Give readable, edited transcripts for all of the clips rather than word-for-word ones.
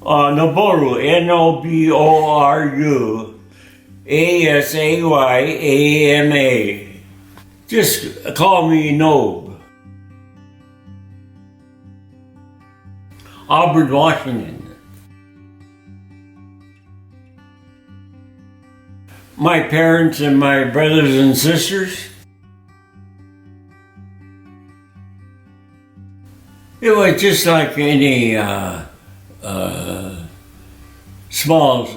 Noboru, Noboru Asayama. Just call me Nob. Auburn, Washington. My parents and my brothers and sisters. It was just like any small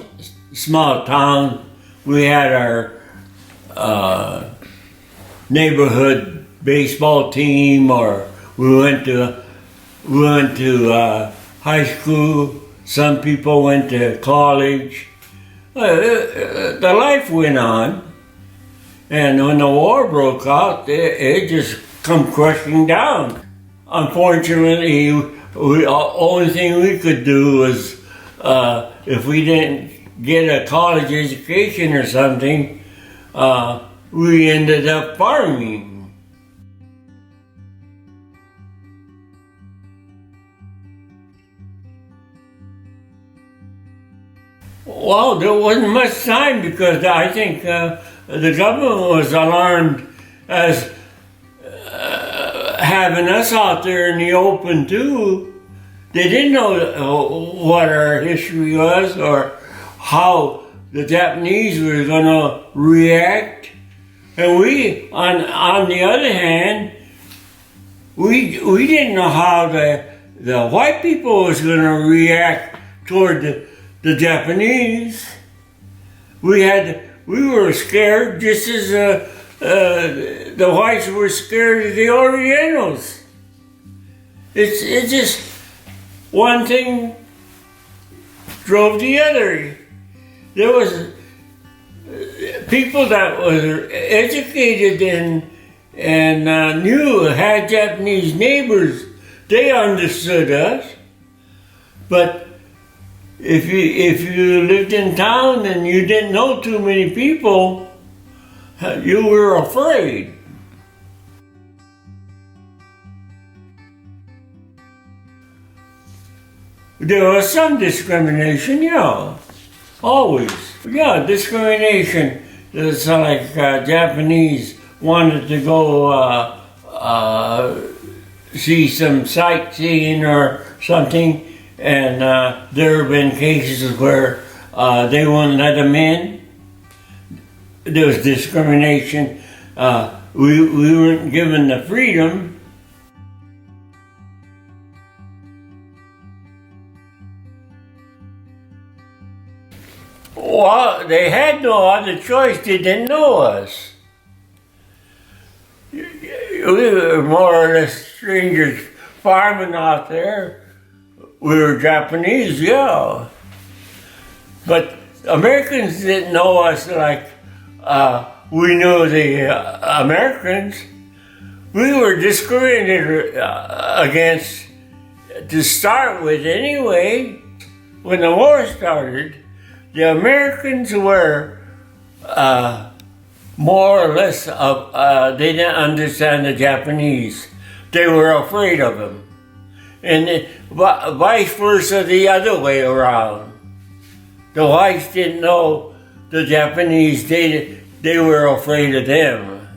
town. We had our neighborhood baseball team, or we went to high school. Some people went to college. The life went on, and when the war broke out, it just come crushing down. Unfortunately, the only thing we could do was, if we didn't get a college education or something, we ended up farming. Well, there wasn't much time because I think the government was alarmed as having us out there in the open too. They didn't know what our history was or how the Japanese were going to react. And we, on the other hand, we didn't know how the white people was going to react toward the Japanese. We were scared just as the whites were scared of the Orientals. It's just one thing drove the other. There was people that were educated and had Japanese neighbors. They understood us, but if you lived in town and you didn't know too many people, you were afraid. There was some discrimination, yeah, always. Yeah, discrimination. It's like Japanese wanted to go see some sightseeing or something, and there have been cases where they wouldn't let them in. There was discrimination. We weren't given the freedom. Well, they had no other choice. They didn't know us. We were more or less strangers farming out there. We were Japanese, yeah. But Americans didn't know us like we knew the Americans. We were discriminated against to start with anyway. When the war started, the Americans were more or less, they didn't understand the Japanese. They were afraid of them. And vice versa the other way around. The whites didn't know the Japanese, they were afraid of them.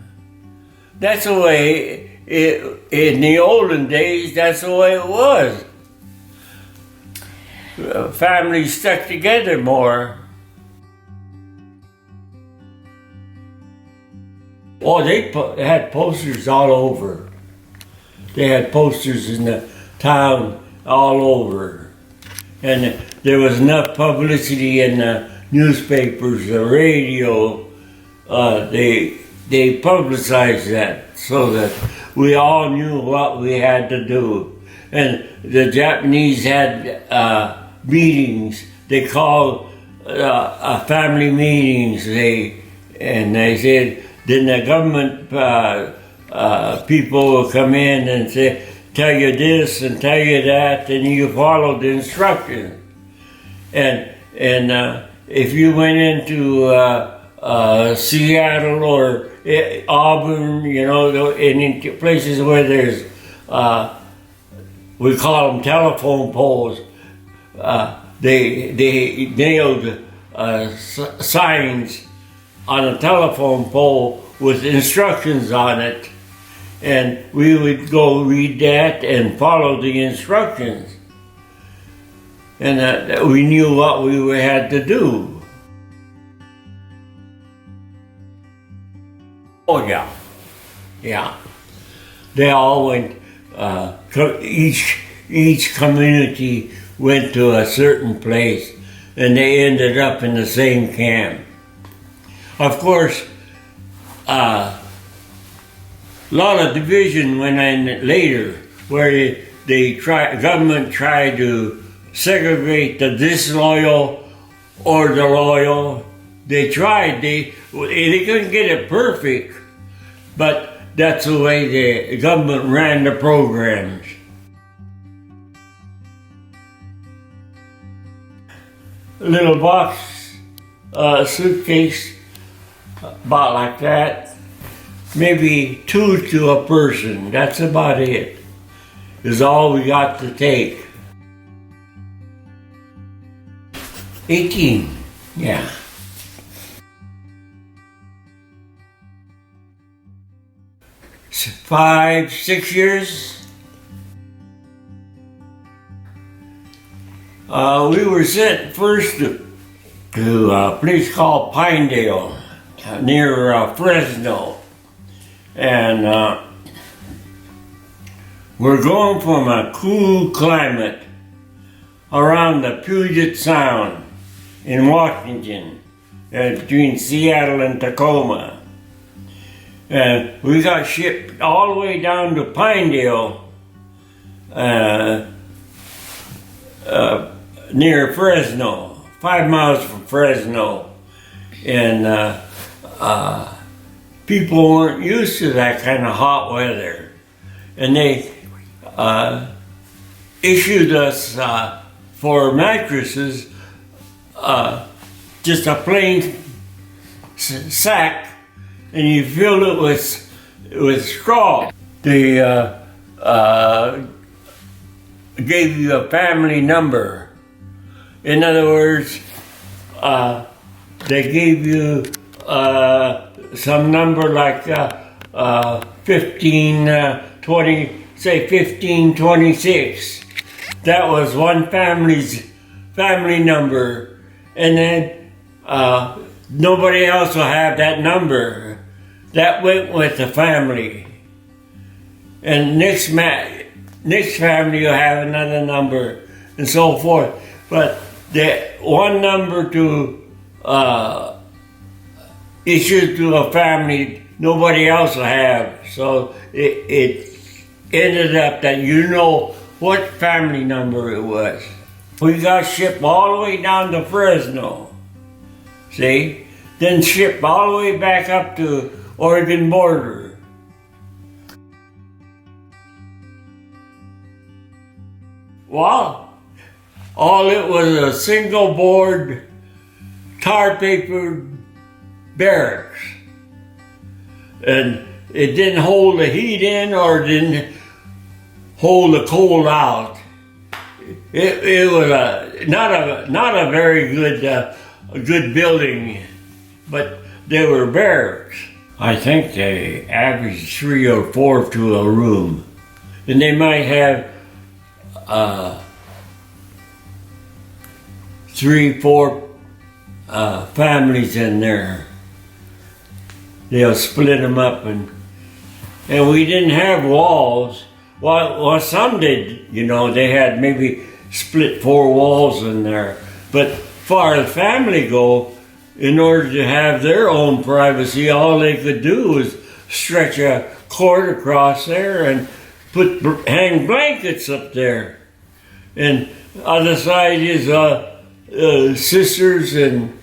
That's the way, in the olden days, that's the way it was. Families stuck together more. Oh, they had posters all over. They had posters in the town all over. And there was enough publicity in the newspapers, the radio. They publicized that so that we all knew what we had to do. And the Japanese had meetings. They called family meetings. They said, then the government people will come in and say, tell you this and tell you that, and you follow the instructions. And if you went into Seattle or Auburn, you know, in places where there's, we call them telephone poles, they nailed signs on a telephone pole with instructions on it, and we would go read that and follow the instructions, and we knew what we had to do. Oh yeah. They all went. Each community went to a certain place, and they ended up in the same camp. Of course, a lot of division went in later, where government tried to segregate the disloyal or the loyal. They tried. They couldn't get it perfect, but that's the way the government ran the programs. A little box, suitcase, about like that. Maybe 2 to a person. That's about it. Is all we got to take. 18, yeah. 5, 6 years. We were sent first to a place called Pinedale, near Fresno. And we're going from a cool climate around the Puget Sound in Washington, between Seattle and Tacoma. And we got shipped all the way down to Pinedale, near Fresno, 5 miles from Fresno. And people weren't used to that kind of hot weather. And they issued us for mattresses just a plain sack, and you filled it with straw. They gave you a family number. In other words, they gave you some number like 1526. That was one family's family number, and then nobody else will have that number. That went with the family. And next family will have another number, and so forth. But the one number to issue to a family, nobody else will have. So it ended up that you know what family number it was. We got shipped all the way down to Fresno, see? Then shipped all the way back up to Oregon border. Well, all it was a single board, tar papered barracks. And it didn't hold the heat in or didn't hold the cold out. It was not a very good building, but they were barracks. I think they averaged 3 or 4 to a room, and they might have 3, 4 families in there. They'll split them up, and we didn't have walls. Well, some did, you know, they had maybe split 4 walls in there. But far as family go, in order to have their own privacy, all they could do was stretch a cord across there and hang blankets up there. And other side is sisters and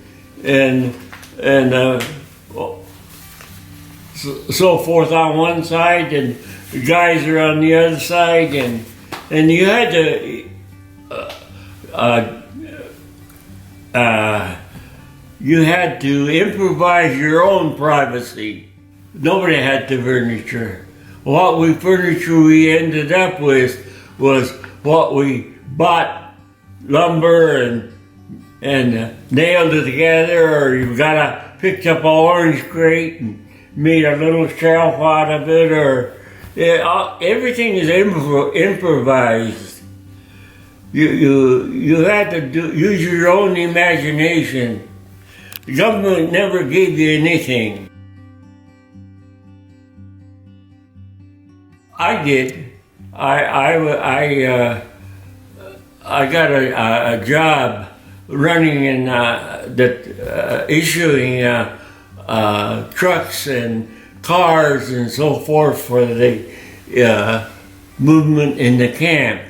so forth on one side, and the guys are on the other side, and you had to improvise your own privacy. Nobody had the furniture. What furniture we ended up with was what we bought lumber and nailed it together, or you picked up an orange crate and made a little shelf out of it, or everything is improvised. You had to use your own imagination. The government never gave you anything. I did. I got a job running in issuing trucks and cars and so forth for the movement in the camp.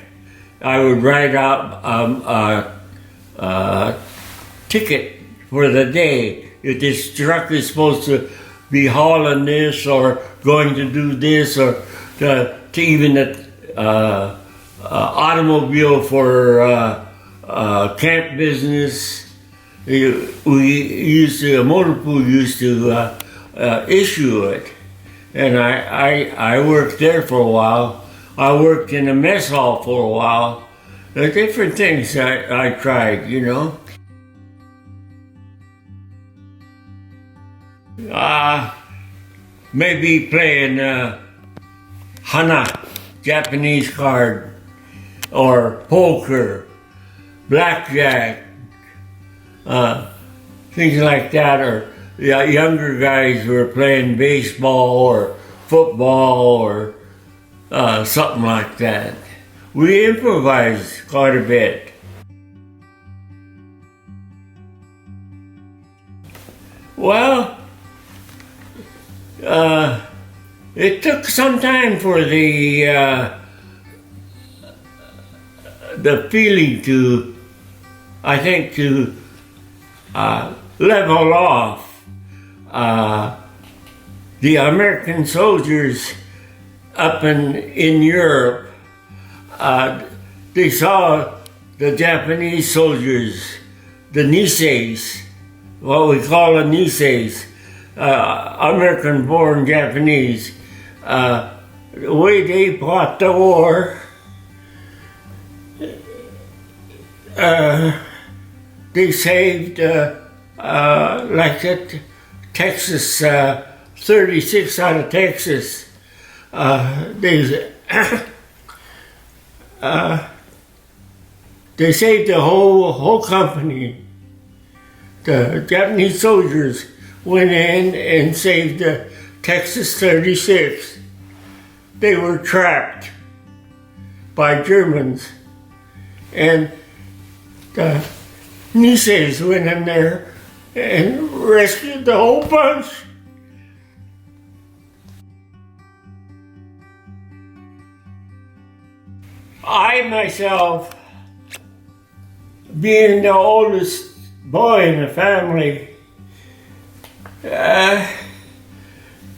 I would write out a ticket for the day. If this truck is supposed to be hauling this or going to do this, or to even the automobile for camp business. A motor pool used to issue it, and I worked there for a while. I worked in a mess hall for a while. There are different things I tried, you know. Maybe playing Hana, Japanese card, or poker, blackjack, things like that. Or younger guys were playing baseball or football or something like that. We improvised quite a bit. Well, it took some time for the feeling to, I think, to level off. The American soldiers up in Europe, they saw the Japanese soldiers, the Niseis, what we call the Niseis, American-born Japanese. The way they fought the war, they saved, like at Texas, 36 out of Texas. They saved the whole company. The Japanese soldiers went in and saved the Texas 36. They were trapped by Germans, and the Niseis went in there and rescued the whole bunch. I myself, being the oldest boy in the family,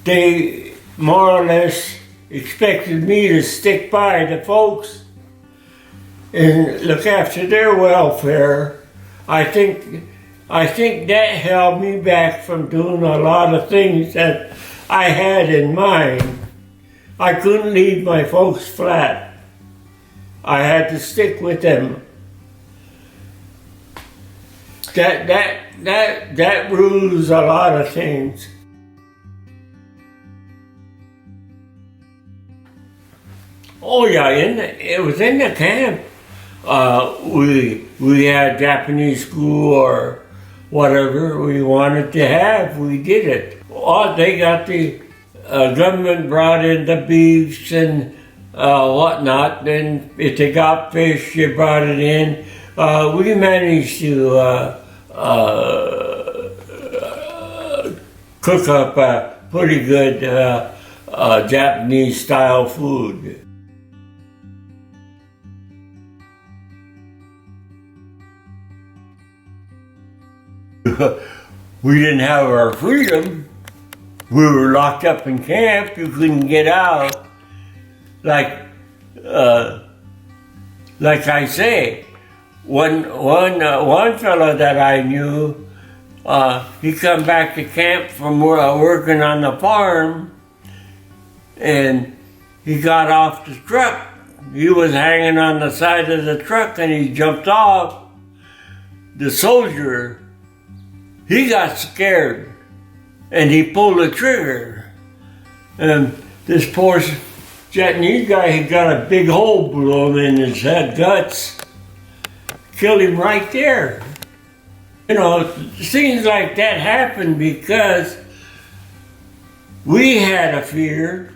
they more or less expected me to stick by the folks and look after their welfare. I think that held me back from doing a lot of things that I had in mind. I couldn't leave my folks flat. I had to stick with them. That rules a lot of things. Oh yeah, it was in the camp. We had Japanese school or whatever we wanted to have. We did it. Oh, they got the government brought in the beefs and whatnot. Then if they got fish, they brought it in. We managed to cook up pretty good Japanese style food. We didn't have our freedom. We were locked up in camp. You couldn't get out. Like I say, one fellow that I knew, he come back to camp from working on the farm, and he got off the truck he was hanging on the side of the truck and he jumped off. The soldier, he got scared and he pulled the trigger. And this poor Japanese guy, he got a big hole blown in his head guts. Killed him right there. You know, things like that happen because we had a fear,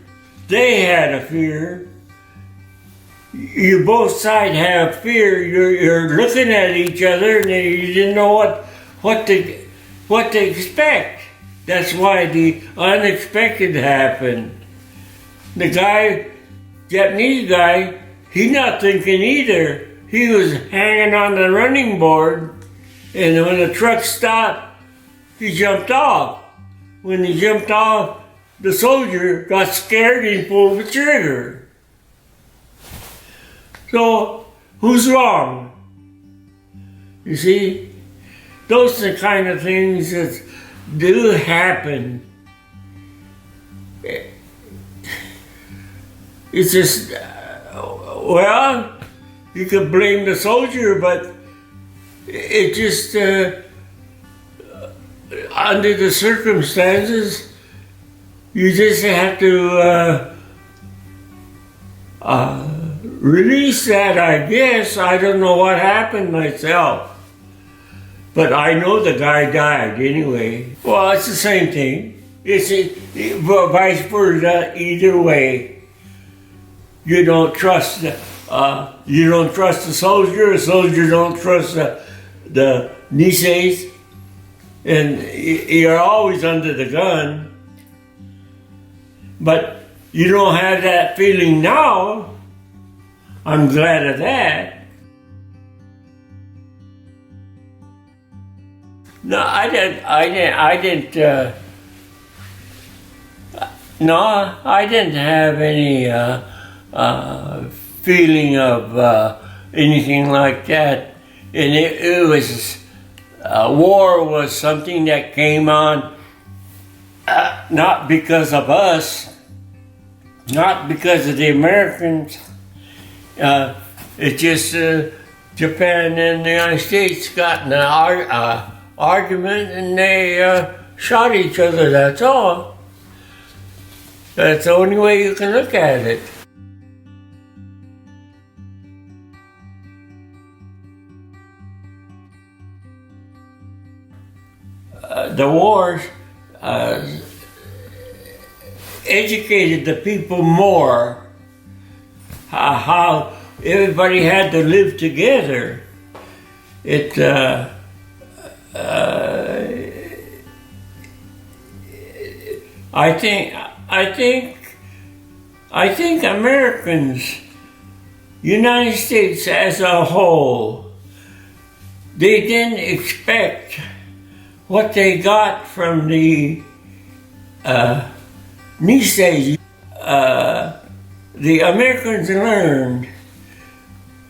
they had a fear. You both sides have fear. You're looking at each other and you didn't know what to expect. That's why the unexpected happened. The guy, Japanese guy, he's not thinking either. He was hanging on the running board, and when the truck stopped, he jumped off. When he jumped off, the soldier got scared and pulled the trigger. So, who's wrong? You see, those are the kind of things that do happen. It's just, well, you could blame the soldier, but it just, under the circumstances, you just have to release that, I guess. I don't know what happened myself. But I know the guy died anyway. Well, it's the same thing. It's vice versa, either way. You don't trust the soldier don't trust the Niseis, and you're always under the gun. But you don't have that feeling now. I'm glad of that. No, I didn't have any feeling of anything like that. And it was, war was something that came on, not because of us, not because of the Americans. It's just Japan and the United States got in an argument and they shot each other, that's all. That's the only way you can look at it. The wars educated the people more how everybody had to live together. I think Americans, United States as a whole, they didn't expect what they got from the Niseis. The Americans learned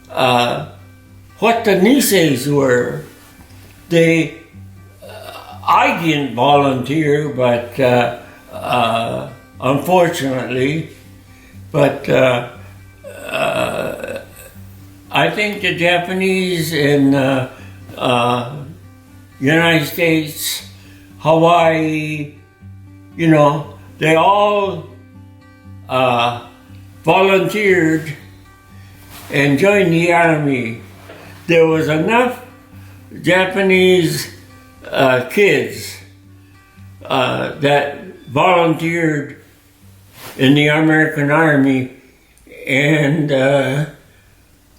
what the Niseis were. I didn't volunteer, but unfortunately, but I think the Japanese and United States, Hawaii, you know, they all volunteered and joined the army. There was enough Japanese kids that volunteered in the American Army, and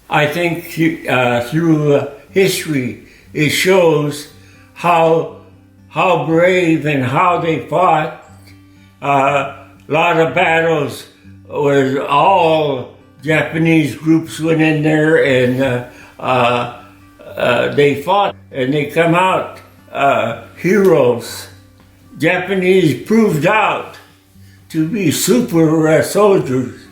I think through history it shows how brave and how they fought. A lot of battles where all Japanese groups went in there and they fought and they come out heroes. Japanese proved out to be super soldiers.